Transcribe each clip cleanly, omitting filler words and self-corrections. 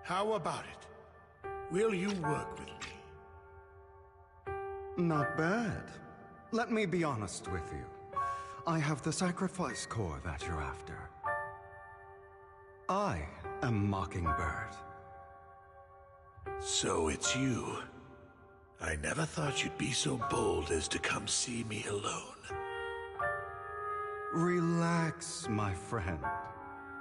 How about it? Will you work with me? Not bad. Let me be honest with you. I have the sacrifice core that you're after. I am Mockingbird. So it's you. I never thought you'd be so bold as to come see me alone. Relax, my friend.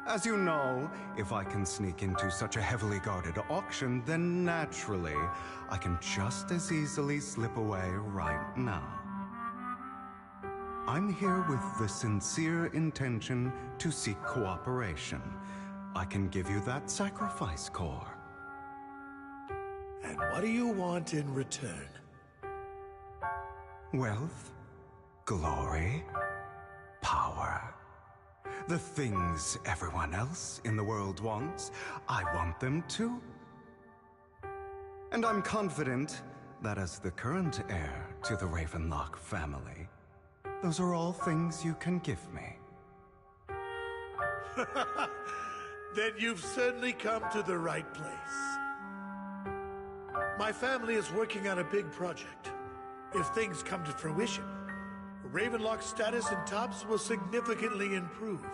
As you know, if I can sneak into such a heavily guarded auction, then naturally, I can just as easily slip away right now. I'm here with the sincere intention to seek cooperation. I can give you that sacrifice core. And what do you want in return? Wealth, glory, power. The things everyone else in the world wants, I want them too. And I'm confident that as the current heir to the Ravenlock family, those are all things you can give me. Then you've certainly come to the right place. My family is working on a big project. If things come to fruition, Ravenlock's status in Tops will significantly improve.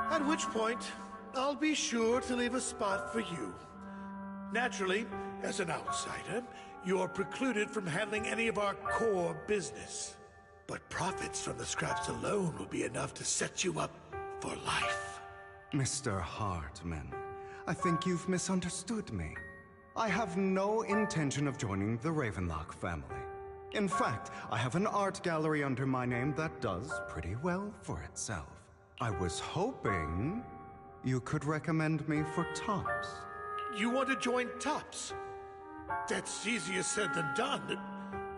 At which point, I'll be sure to leave a spot for you. Naturally, as an outsider, you're precluded from handling any of our core business. But profits from the scraps alone will be enough to set you up for life. Mr. Hartman, I think you've misunderstood me. I have no intention of joining the Ravenlock family. In fact, I have an art gallery under my name that does pretty well for itself. I was hoping you could recommend me for Tops. You want to join Tops? That's easier said than done.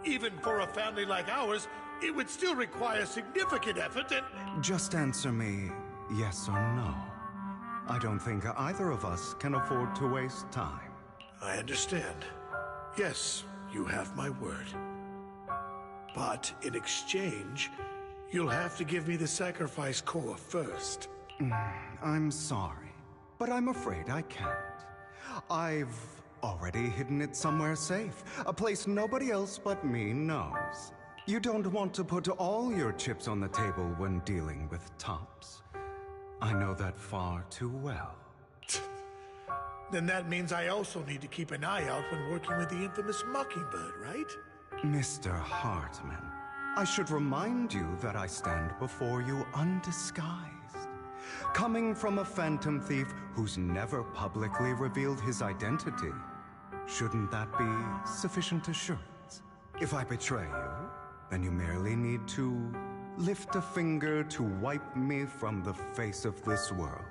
Even for a family like ours, it would still require significant effort and... Just answer me yes or no. I don't think either of us can afford to waste time. I understand. Yes, you have my word. But in exchange, you'll have to give me the sacrifice core first. I'm sorry, but I'm afraid I can't. I've already hidden it somewhere safe, a place nobody else but me knows. You don't want to put all your chips on the table when dealing with Tops. I know that far too well. Then that means I also need to keep an eye out when working with the infamous Mockingbird, right? Mr. Hartman, I should remind you that I stand before you undisguised. Coming from a phantom thief who's never publicly revealed his identity, shouldn't that be sufficient assurance? If I betray you, then you merely need to lift a finger to wipe me from the face of this world.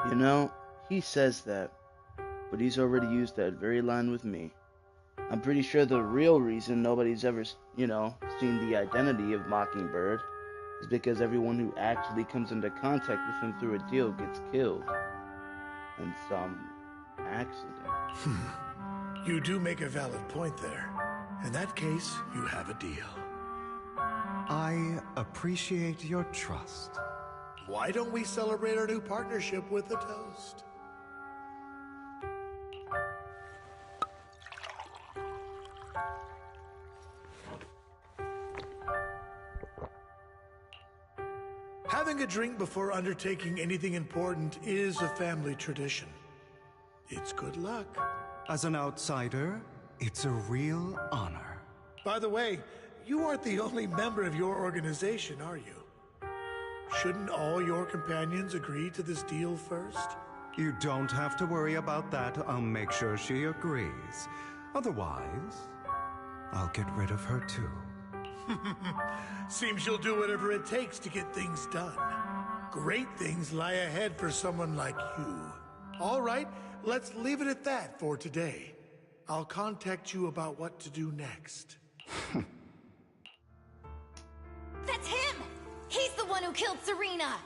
You know, he says that, but he's already used that very line with me. I'm pretty sure the real reason nobody's ever, seen the identity of Mockingbird is because everyone who actually comes into contact with him through a deal gets killed. In some accident. You do make a valid point there. In that case, you have a deal. I appreciate your trust. Why don't we celebrate our new partnership with a toast? Having a drink before undertaking anything important is a family tradition. It's good luck. As an outsider, it's a real honor. By the way, you aren't the only member of your organization, are you? Shouldn't all your companions agree to this deal first? You don't have to worry about that. I'll make sure she agrees. Otherwise, I'll get rid of her too. Seems you'll do whatever it takes to get things done. Great things lie ahead for someone like you. All right, let's leave it at that for today. I'll contact you about what to do next. That's him! He's the one who killed Serena!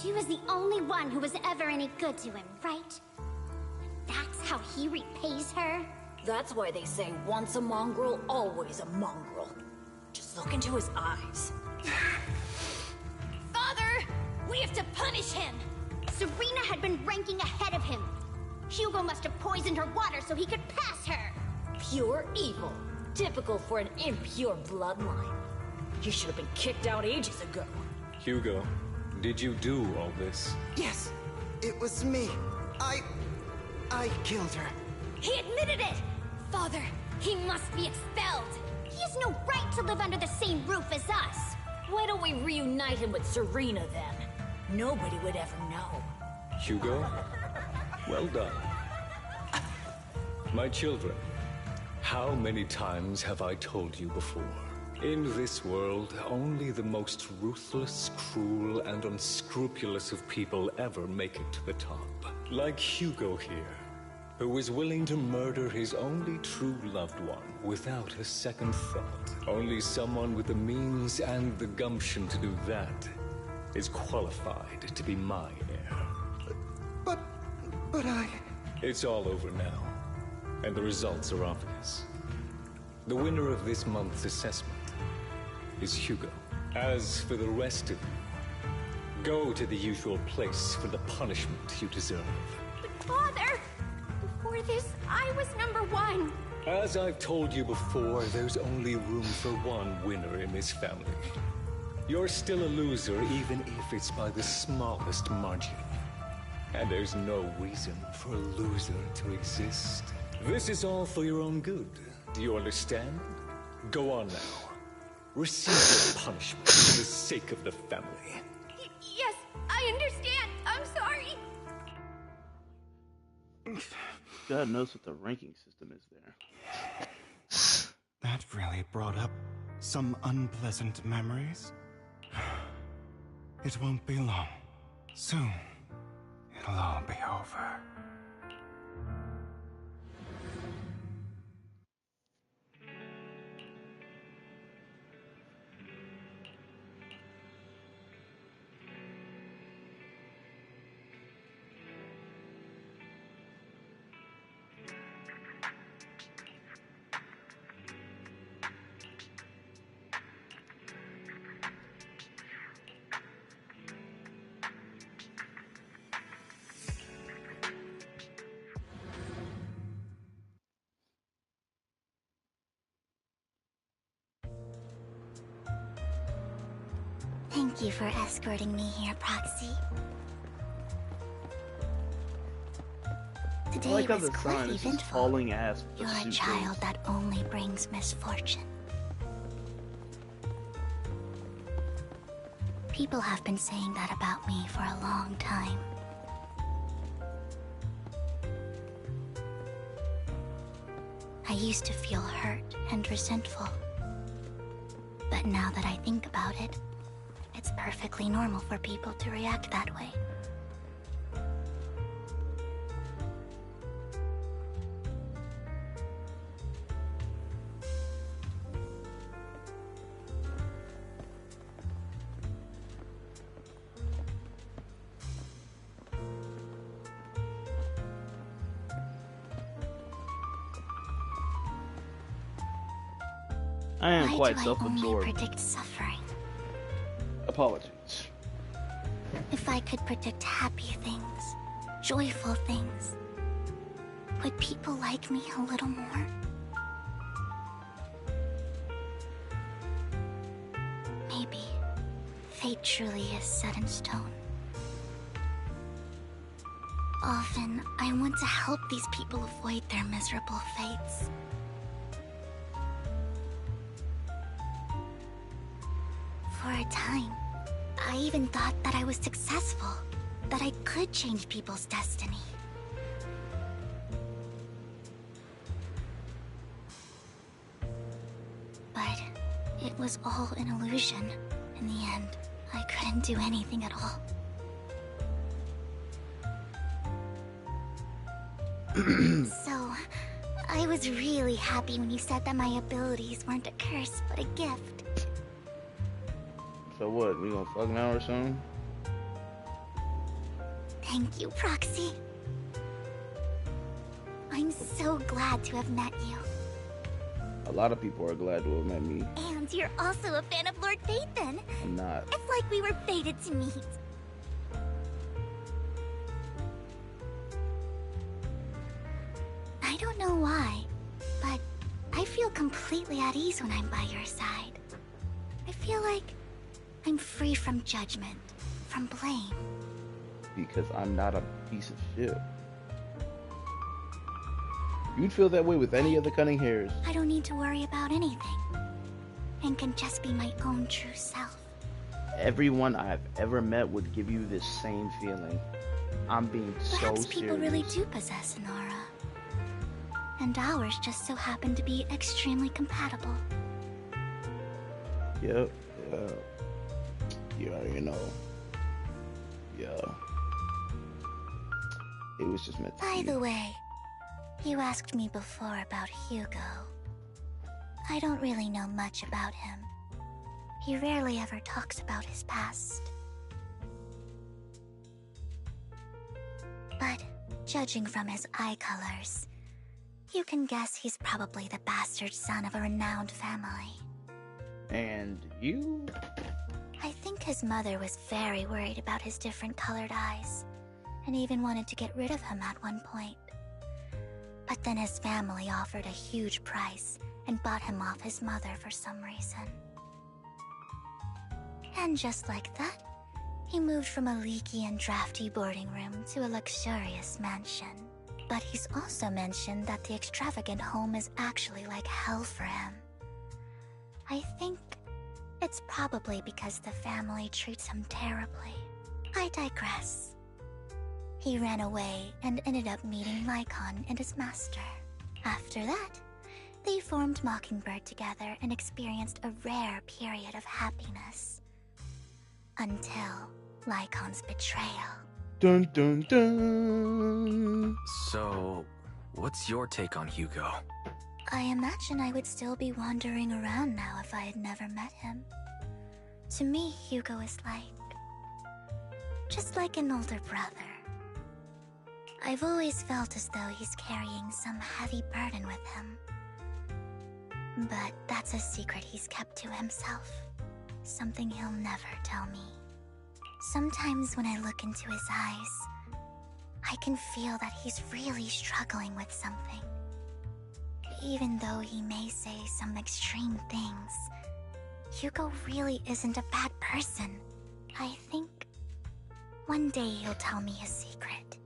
She was the only one who was ever any good to him, right? That's how he repays her? That's why they say once a mongrel, always a mongrel. Just look into his eyes. Father! We have to punish him! Serena had been ranking ahead of him. Hugo must have poisoned her water so he could pass her. Pure evil. Typical for an impure bloodline. He should have been kicked out ages ago. Hugo, did you do all this? Yes, it was me. I killed her. He admitted it! Father, he must be expelled. He has no right to live under the same roof as us. Why don't we reunite him with Serena then? Nobody would ever know. Hugo, well done. My children, how many times have I told you before? In this world, only the most ruthless, cruel, and unscrupulous of people ever make it to the top. Like Hugo here, who was willing to murder his only true loved one without a second thought. Only someone with the means and the gumption to do that is qualified to be my heir. But I... It's all over now, and the results are obvious. The winner of this month's assessment is Hugo. As for the rest of you, go to the usual place for the punishment you deserve. But Father, before this, I was number one. As I've told you before, there's only room for one winner in this family. You're still a loser, even if it's by the smallest margin. And there's no reason for a loser to exist. This is all for your own good. Do you understand? Go on now. Receive your punishment for the sake of the family. Yes, I understand. I'm sorry. God knows what the ranking system is there. That really brought up some unpleasant memories. It won't be long. Soon, it'll all be over. Thank you for escorting me here, Proxy. I Today like how was the sign quite is just eventful. hauling ass. You're a child that only brings misfortune. People have been saying that about me for a long time. I used to feel hurt and resentful. But now that I think about it, it's perfectly normal for people to react that way. I am Why quite do I self-absorbed. only predict suffering? Apologies. If I could predict happy things, joyful things, would people like me a little more? Maybe fate truly is set in stone. Often, I want to help these people avoid their miserable fates. For a time, I even thought that I was successful, that I could change people's destiny. But it was all an illusion. In the end, I couldn't do anything at all. So, I was really happy when you said that my abilities weren't a curse, but a gift. So what, we gonna fuck now or something? Thank you, Proxy. so glad to have met you. A lot of people are glad to have met me. And you're also a fan of Lord Phaethon. I'm not. It's like we were fated to meet. I don't know why, but I feel completely at ease when I'm by your side. I feel like I'm free from judgment, from blame. Because I'm not a piece of shit. You'd feel that way with any of the cunning hairs. I don't need to worry about anything, and can just be my own true self. Everyone I've ever met would give you this same feeling. I'm being so Perhaps serious. people really do possess an aura. And ours just so happen to be extremely compatible. Yep. Yeah, you know. Yeah. It was just meant to By be. the way, you asked me before about Hugo. I don't really know much about him. He rarely ever talks about his past. But judging from his eye colors, you can guess he's probably the bastard son of a renowned family. And you? I think his mother was very worried about his different colored eyes, and even wanted to get rid of him at one point. But then his family offered a huge price and bought him off his mother for some reason. And just like that, he moved from a leaky and drafty boarding room to a luxurious mansion. But he's also mentioned that the extravagant home is actually like hell for him. I think it's probably because the family treats him terribly. I digress. He ran away and ended up meeting Lycon and his master. After that, they formed Mockingbird together and experienced a rare period of happiness. Until Lycon's betrayal. Dun dun dun. So, what's your take on Hugo? I imagine I would still be wandering around now if I had never met him. To me, Hugo is just like an older brother. I've always felt as though he's carrying some heavy burden with him. But that's a secret he's kept to himself. Something he'll never tell me. Sometimes when I look into his eyes, I can feel that he's really struggling with something. Even though he may say some extreme things, Hugo really isn't a bad person. I think one day he'll tell me his secret.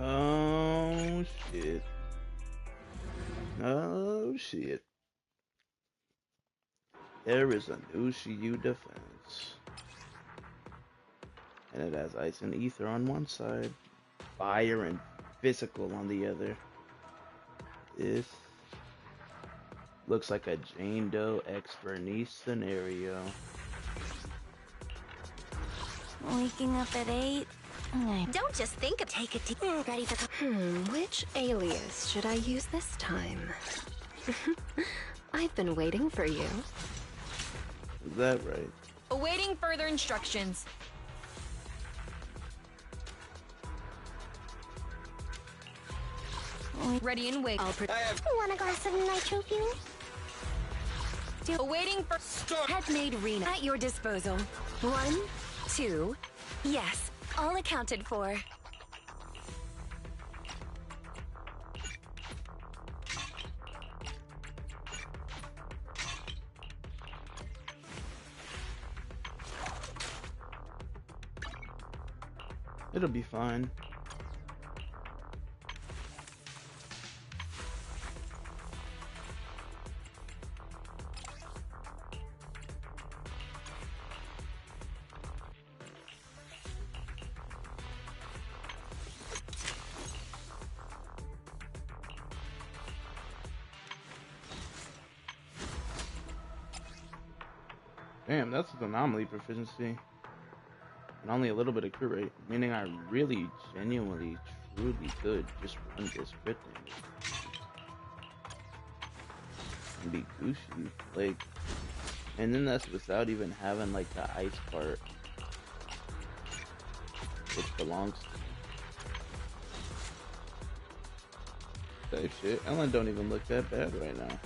Oh shit. Shit. There is a new Shiyu defense. And it has ice and ether on one side, fire and physical on the other. This looks like a Jane Doe X Bernice scenario. Waking up at 8? Don't just think of take a deep. Ready for. Which alias should I use this time? I've been waiting for you. Is that right? Awaiting further instructions. Ready and wait. Want a glass of nitro fuel? Awaiting for Head made Rena at your disposal. 1, 2, yes, all accounted for. It'll be fine. Damn, that's an anomaly proficiency. And only a little bit of crit rate, meaning I really, genuinely, truly could just run this crit damage. And be Gucci. Like, and then that's without even having, like, the ice part. Which belongs to me. That shit. Ellen don't even look that bad right now.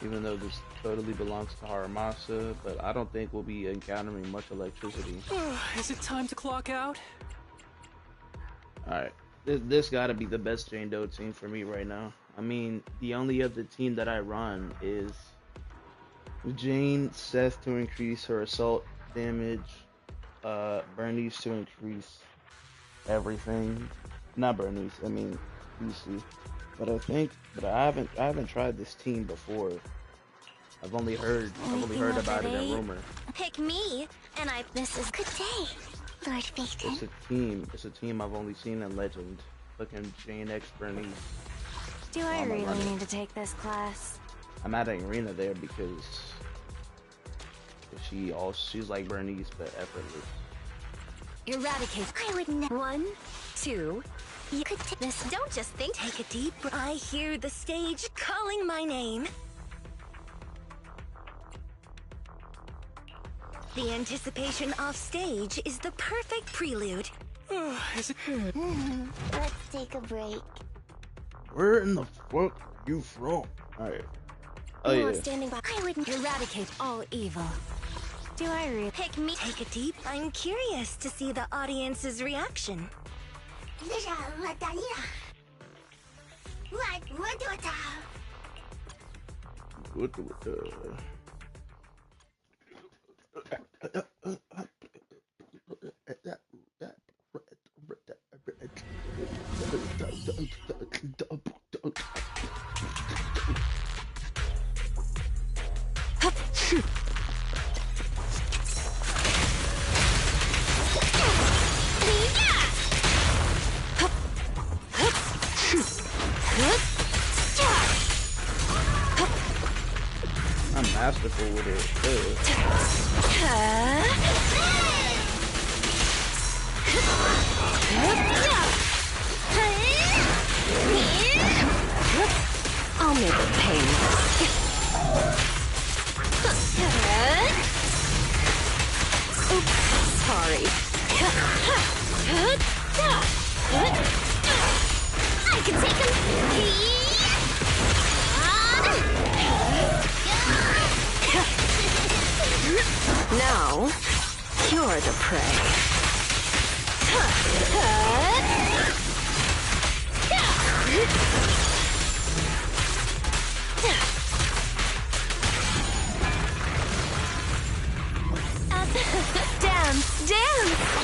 Even though this totally belongs to Haramasa, but I don't think we'll be encountering much electricity. Is it time to clock out? Alright, this gotta be the best Jane Doe team for me right now. I mean, the only other team that I run is Jane, Seth to increase her assault damage, Bernice to increase everything. Not Bernice, I mean Lucy. But I haven't tried this team before. I've only heard about it in rumor. Pick me, and this is good day, Lord Phaeton. It's a team I've only seen in Legend. Fucking Jane X Bernice. Do I really need to take this class? I'm adding Irina there because she's like Bernice but effortless. Eradicate. I would never. 1, 2. You could take this. Don't just think. Take a deep breath. I hear the stage calling my name. The anticipation off stage is the perfect prelude. Is it? Let's take a break. Where in the fuck are you from? Alright. Oh yeah. Standing by. I would Eradicate all evil. Do I really pick me? Take a deep. I'm curious to see the audience's reaction. I'm masterful with it. I'll make it painless. Oops, sorry. I can take him. Now, you're the prey. Dance!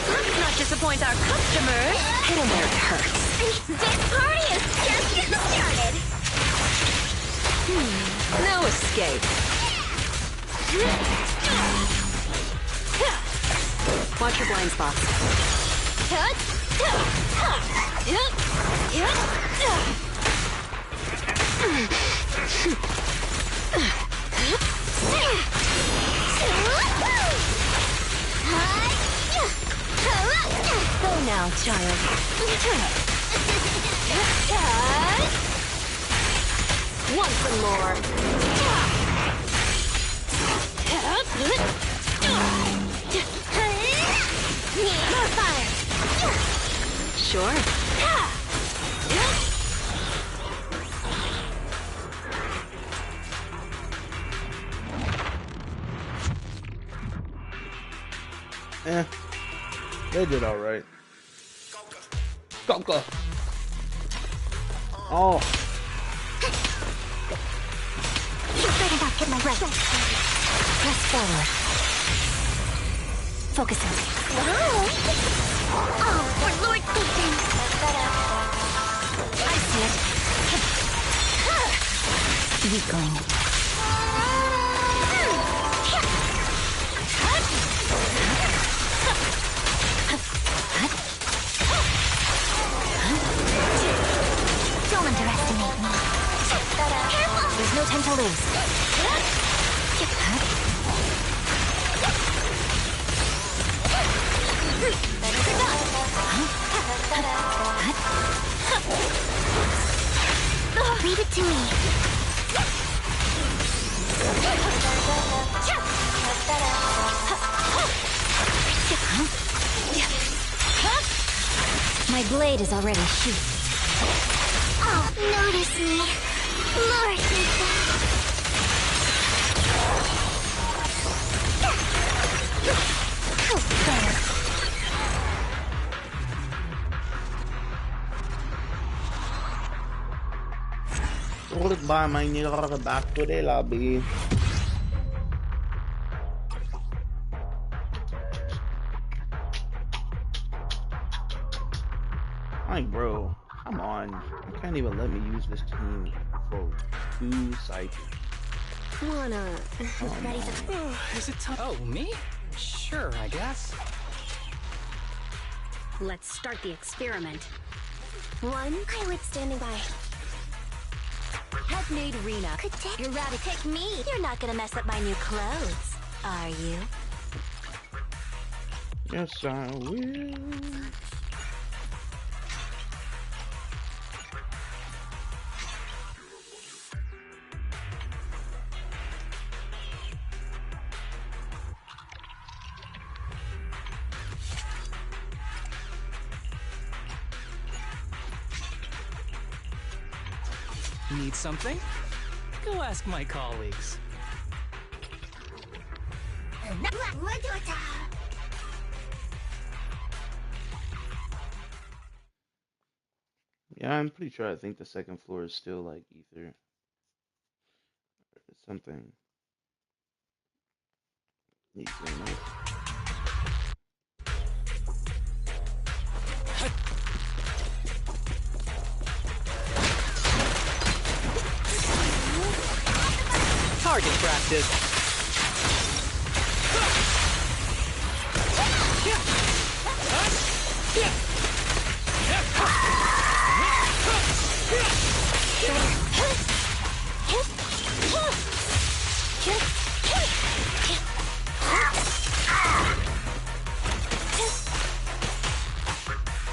Let's not disappoint our customers. Hit him where it hurts. This party is just getting started. No escape. Watch your blind spots. Go now, child. Want some more? More fire. Sure. They did all right. Go. Oh. Better not get my breath. Press forward. Focusing. Oh, for Lord Vivian. I see it. Weakling. Don't underestimate me. Careful! There's no time to lose. Leave it to me. My blade is already sheathed. Oh, notice me. Lord Vivian. Ulit ba may back to the lobby? Like, bro, come on. You can't even let me use this team for 2 cycles. Wanna... ready to... Is it time? Oh, me? Sure, I guess. Let's start the experiment. One pilot standing by. Head maid Rena. You're ready to pick me. You're not gonna mess up my new clothes, are you? Yes, I will. Need something? Go ask my colleagues. Yeah, I'm pretty sure. I think the second floor is still like ether. Something. Ether, nice. Target practice.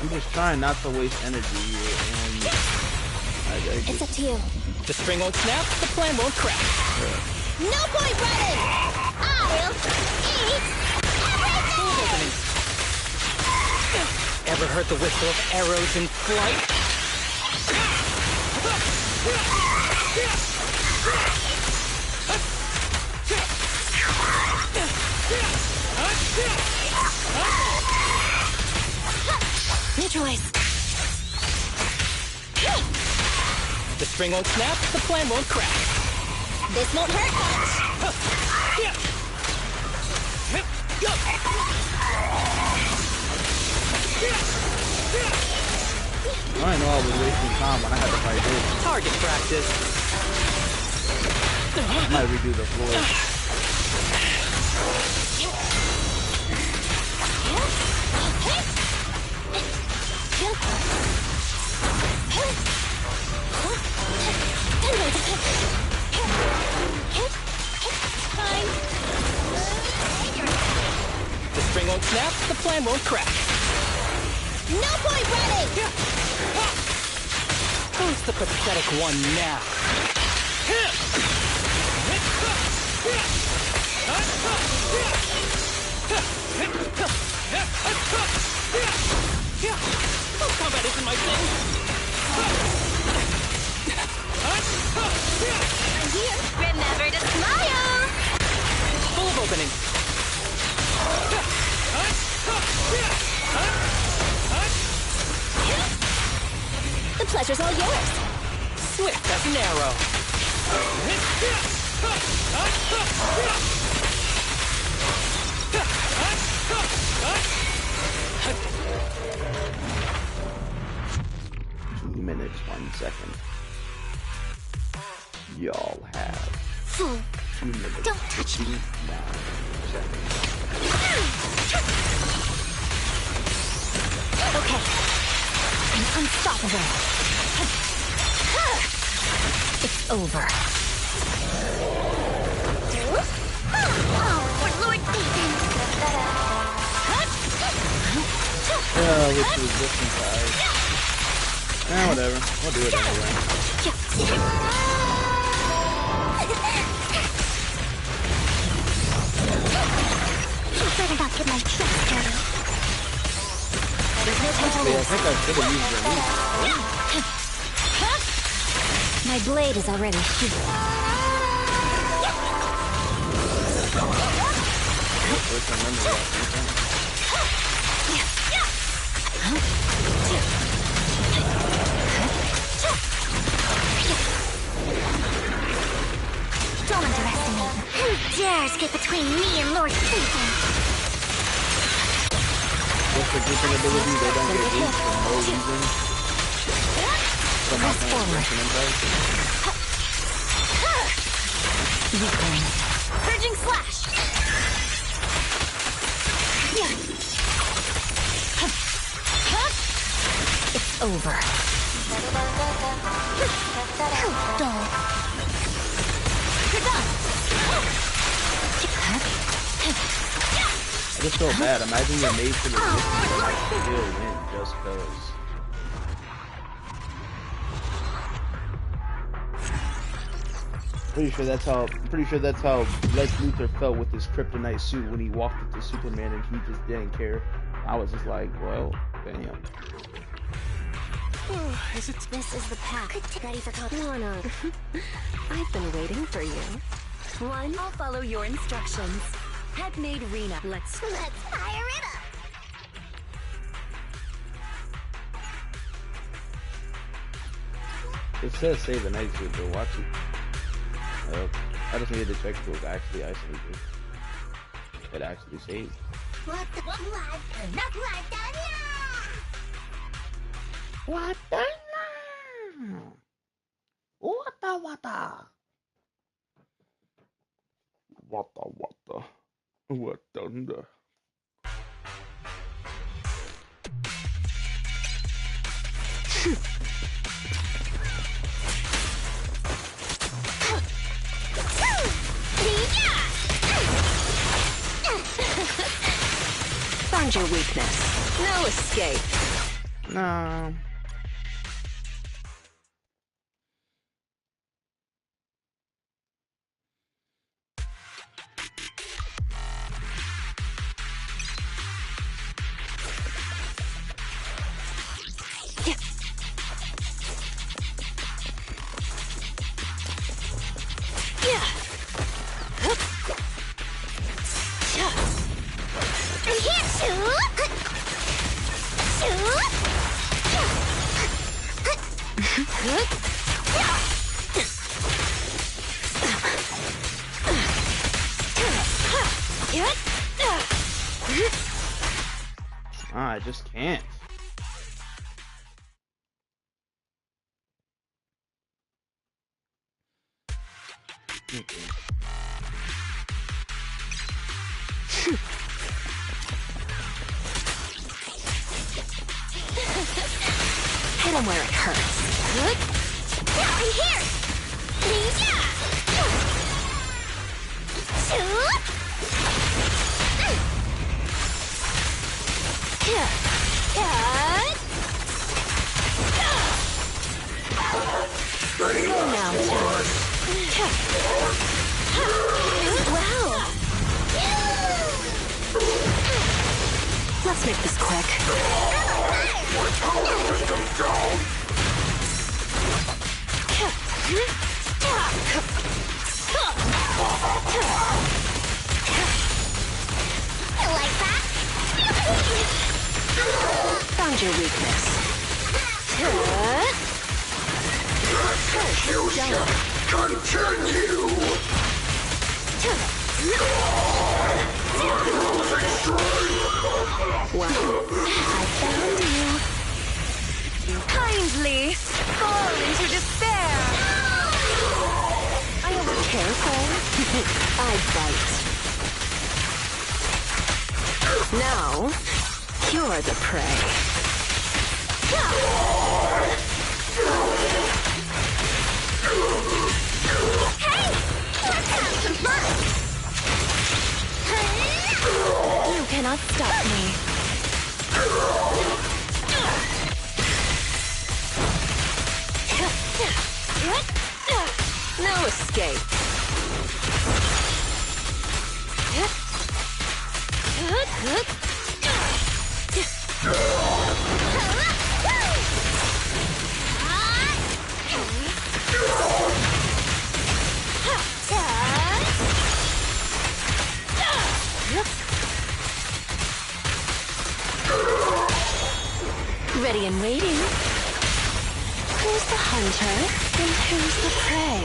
I'm just trying not to waste energy here, and It's up to you. The string won't snap, the plan won't crack. No point running! I'll eat everything! Ever heard the whistle of arrows in flight? Neutralize. The string won't snap, the plan won't crack. This won't hurt much. I know I was wasting time when I had to fight this. Target practice. Might redo the floor. The string won't snap, the plan won't crack. No point running! Who's the pathetic one now? Combat isn't my thing. Remember to smile! Full of opening. The pleasure's all yours. Swift as an arrow. 2 minutes, 1 second. Y'all have Fool. 2 minutes. Don't touch me. 9 seconds. Okay. I'm unstoppable. It's over. Oh, for Lord Ethan! With the resistance side. Whatever. We'll do it anyway. You better not get my tricks dirty. There's no time to Yeah, I lose. think I should have used release. My blade is already sheathed. First I remember that. Don't underestimate. Who dares get between me and Lord Satan? What's the grouping ability? They don't get weak for no reason. Press forward. Weakling. Purging slash! It's over. Dull. You're done! I just feel bad. Imagine you're made for the resistance and I still win just cause. Pretty sure that's how Les Luthor felt with his kryptonite suit when he walked up to Superman and he just didn't care. I was just like, well, damn. This is the pack. Ready for contact. Lorna, I've been waiting for you. One, I'll follow your instructions. Head maid Rena, let's Fire it up! It says save the night suit, but watch it. I just needed to check if it was actually isolated. It actually saved. What the blood? Not blood down here! What the? Wata wata. Wata wata. What thunder? Found your weakness. No escape. No. I just can't. Hit him where it hurts. Good. Yeah, I'm here! Yeah! Shoot! Yeah. Go now, Chad. Wow! Let's make this quick. You like that? Found your weakness. Execution continue. Wow. I found you. Kindly fall into despair. I am careful. I bite. Now, you're the prey. Hey! Let's have some fun! You cannot stop me. No escape. Ready and waiting. Who's the hunter and who's the prey?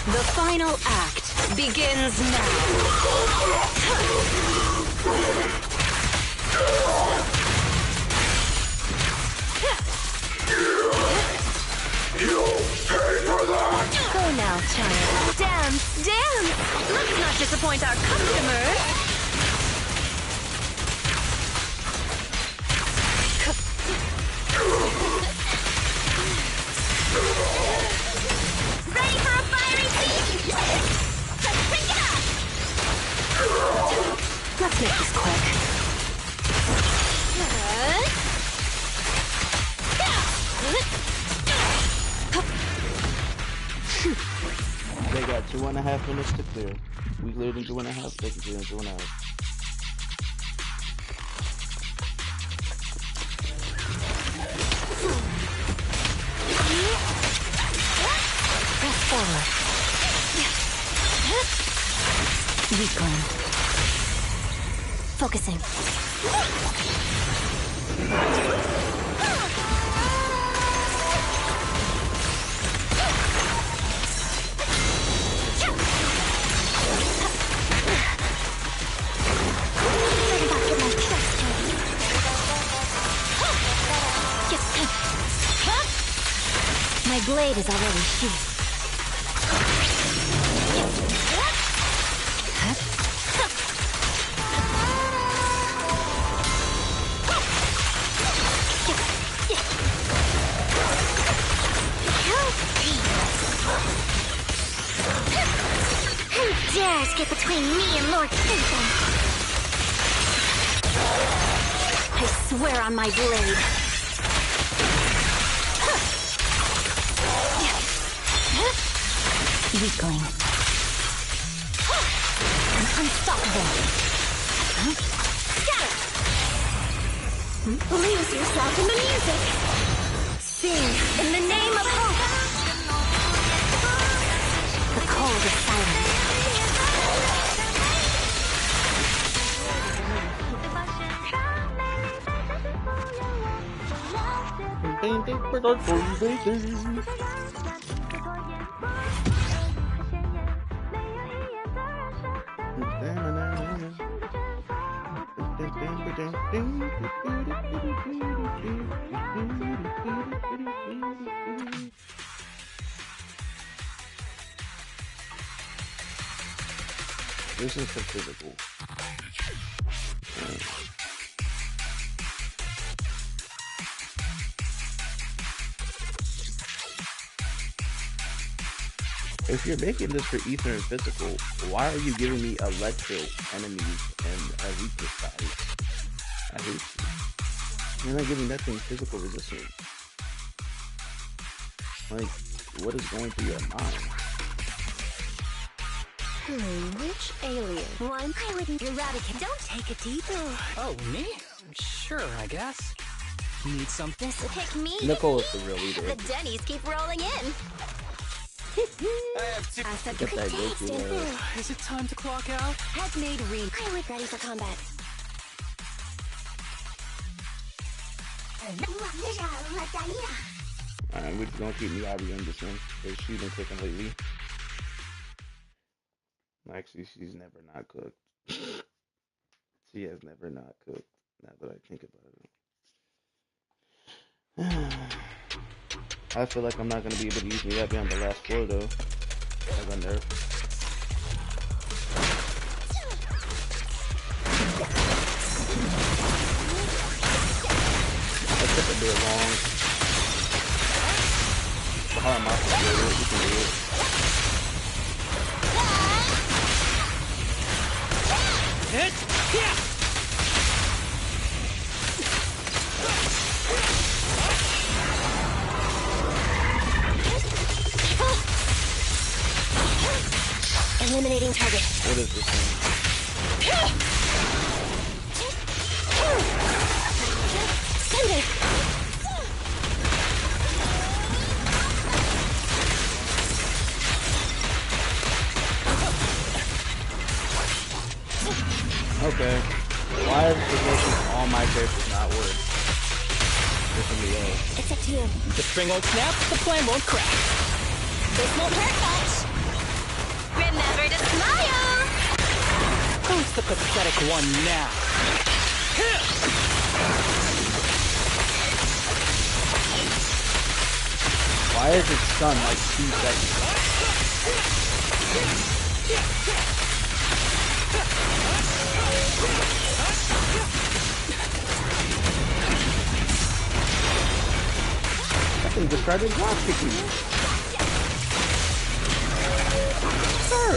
The final act begins now. You'll pay for that. Go now, child. Dance, dance! Let's not disappoint our customers. Ready for a fiery feast? Let's bring it up! Let's make this quick. They got 2.5 minutes to clear. We cleared in 2.5, they can clear in 2.5. Press forward. Weakling. Focusing. My blade is already sheathed. Who dares get between me and Lord Satan? I swear on my blade. Weakling. I'm unstoppable. Lose yourself in the music. Sing in the name of hope. The cold is silent. This is the physical. If you're making this for Ether and physical, why are you giving me electric enemies and a weakness size? I hate you. You're not giving that thing physical resistance. Like, what is going through your mind? Which alien? One I wouldn't eradicate. Don't take a deep. Oh, me? Sure, I guess. Need something? Pick me. Nicole is the real leader. The Denny's keep rolling in. I said Get that Goku. Is it time to clock out? Head made Reen. I was ready for combat. Alright, we're just gonna keep Miyabi in this one because she's been cooking lately. Actually, she's never not cooked. She has never not cooked. Now that I think about it. I feel like I'm not gonna be able to use Miyabi on the last floor though. As a nerf. That took a bit long. How am I supposed to do it? You can do it. Eliminating target. What is this thing? Send it. Okay. Why is this making all my characters not work? Except you. The string won't snap, the plan won't crack. This won't hurt much. Remember to smile! Who's the pathetic one now? Why is it stun like 2 seconds? I can describe it as rock kicking. Sir!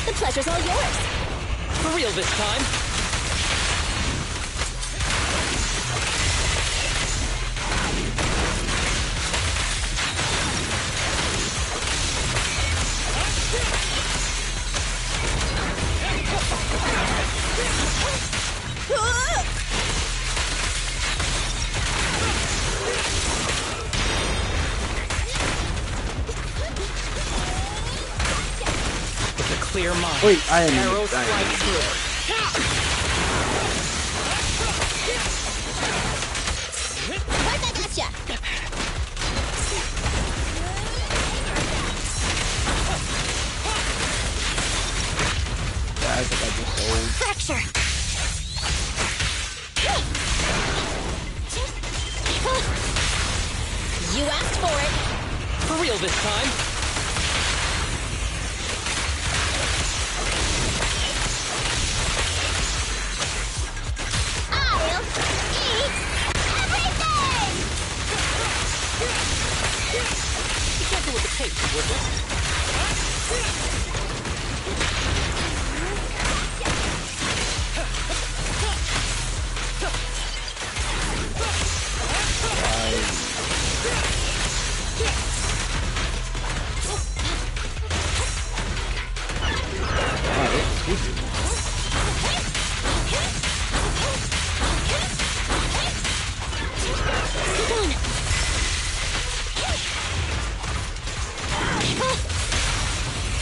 The pleasure's all yours. For real this time. Clear mind. Wait, I am Arrow strike through. Right back at ya. I think I just sold. Fracture. You asked for it. For real this time.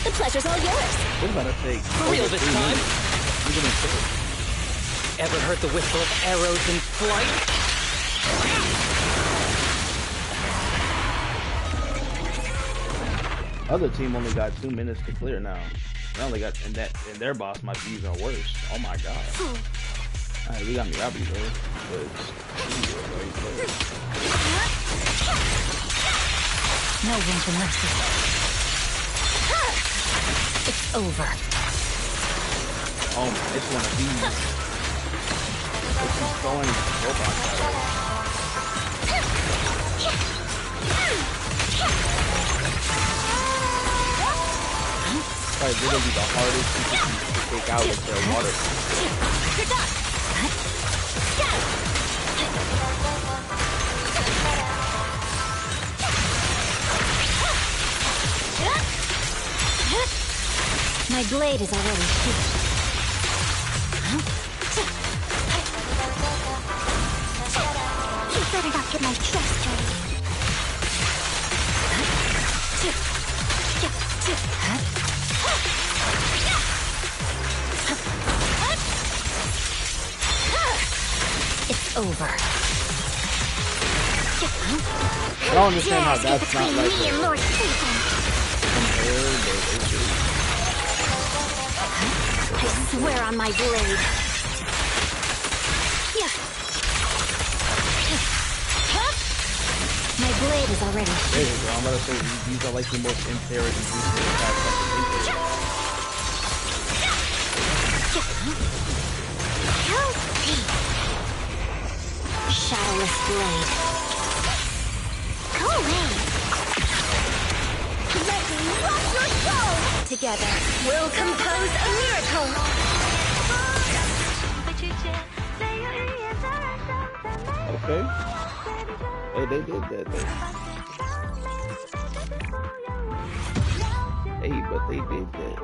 The pleasure's all yours. What about a fake? For real this time. I'm gonna say. Ever heard the whistle of arrows in flight? Other team only got 2 minutes to clear now. They only got, and their boss might be even worse. Oh my god. Alright, we got Miyabi though. No one can lift it. It's over. Oh man, it's one of these. This is throwing robots at us. Like literally the hardest people to take out with their water. My blade is already sheathed. You better not get my trust dirty. It's over. I don't understand how that's not like Me and Lord Satan. I swear on my blade. My blade is already there you go. I'm gonna say these are like the most impaired and useless attacks I can think of. Shadowless blade. Go away. Let me rock your soul. Together, we'll compose a miracle. Okay. Hey, they did that though. Hey, but they did that.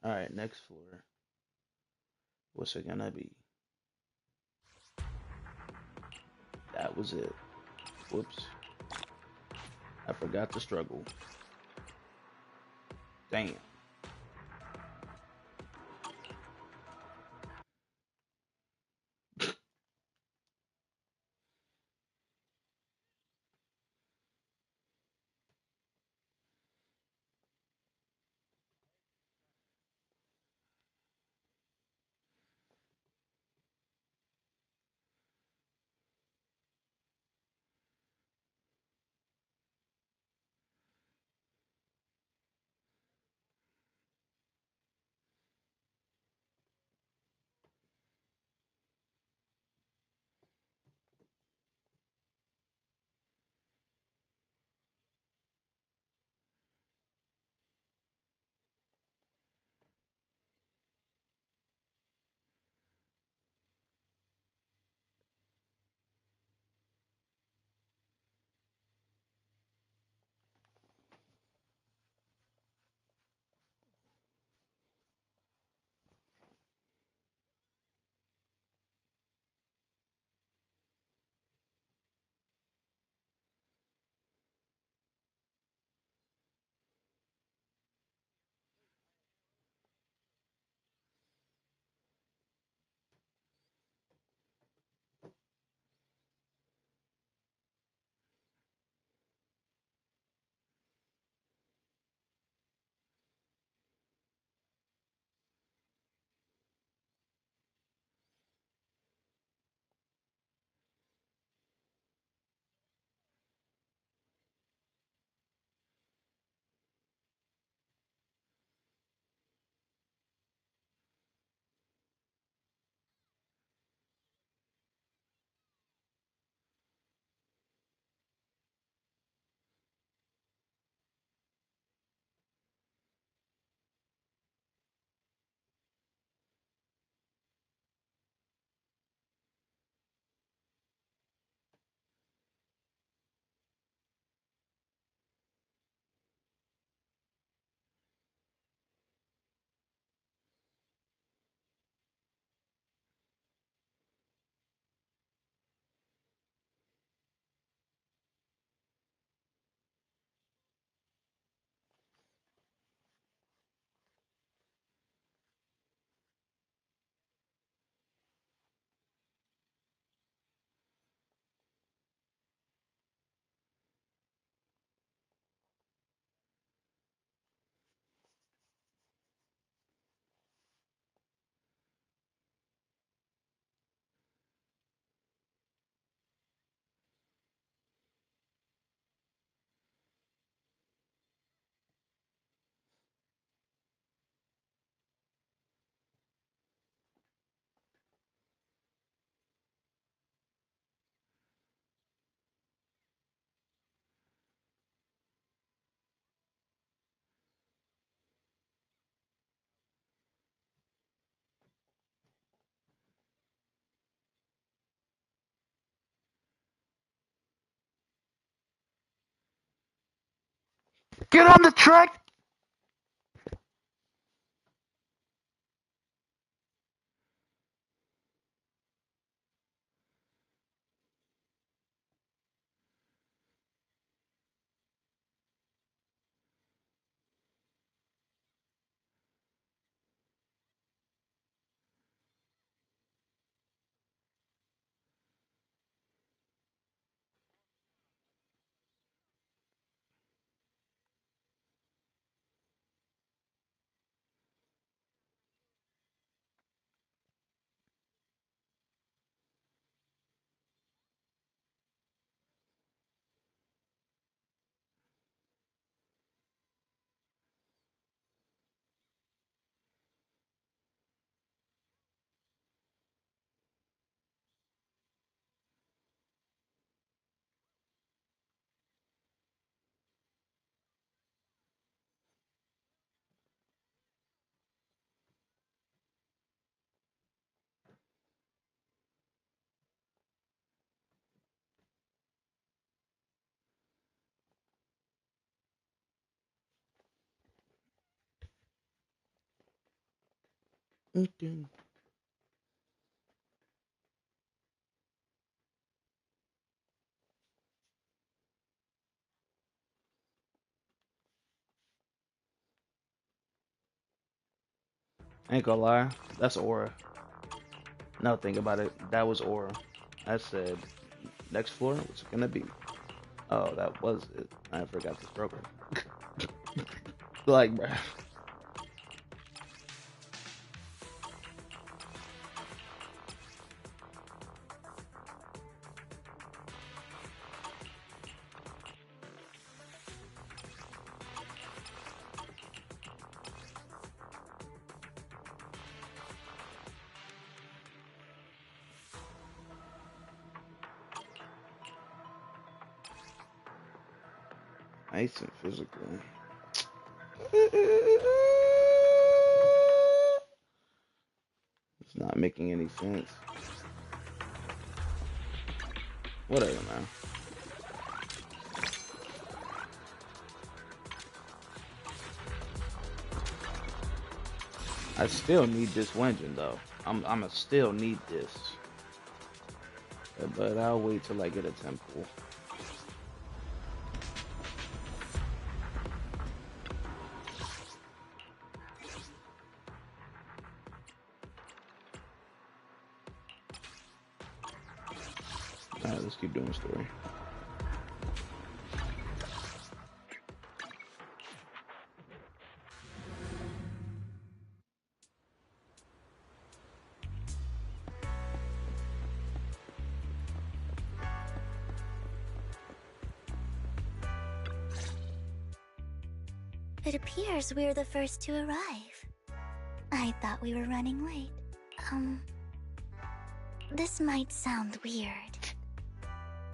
Alright, next floor. What's it gonna be? That was it. Whoops. I forgot to struggle. Damn. Get on the track! Okay. Ain't gonna lie, that's Aura. Now think about it, that was Aura. I said, next floor, what's it gonna be? Oh, that was it. I forgot this program. Like, bruh. Nice and physical. It's not making any sense. Whatever, man. I still need this Wenjin though. I'ma still need this. But I'll wait till I get a temple. Alright, let's keep doing the story. It appears we're the first to arrive. I thought we were running late. This might sound weird,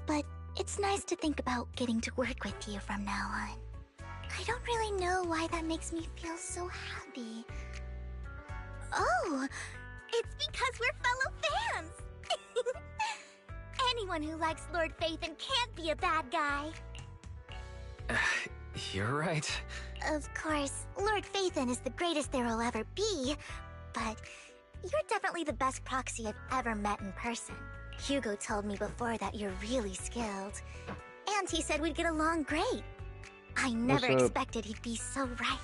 but it's nice to think about getting to work with you from now on. I don't really know why that makes me feel so happy. Oh, it's because we're fellow fans! Anyone who likes Lord Phaethon can't be a bad guy. You're right. Of course, Lord Phaethon is the greatest there will ever be, but you're definitely the best proxy I've ever met in person. Hugo told me before that you're really skilled, and he said we'd get along great. I never expected he'd be so right.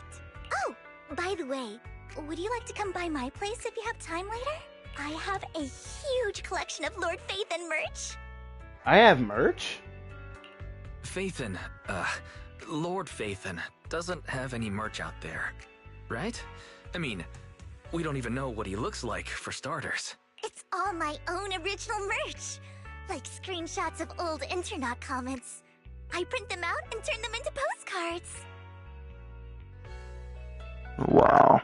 Oh, by the way, would you like to come by my place if you have time later? I have a huge collection of Lord Phaethon merch. I have merch? Phaethon, Lord Phaethon doesn't have any merch out there, right? I mean, we don't even know what he looks like, for starters. It's all my own original merch, like screenshots of old Internet comments. I print them out and turn them into postcards. Wow.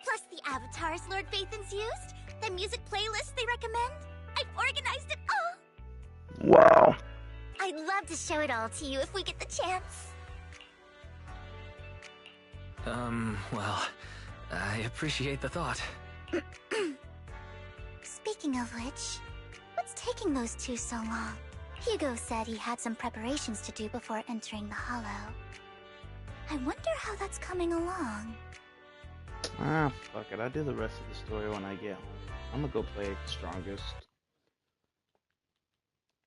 Plus the avatars Lord Phaethon's used, the music playlists they recommend. I've organized it all. Wow. I'd love to show it all to you if we get the chance. Well, I appreciate the thought. Speaking of which, what's taking those two so long? Hugo said he had some preparations to do before entering the Hollow. I wonder how that's coming along. Ah, fuck it. I'll do the rest of the story when I get home. I'm gonna go play Strongest.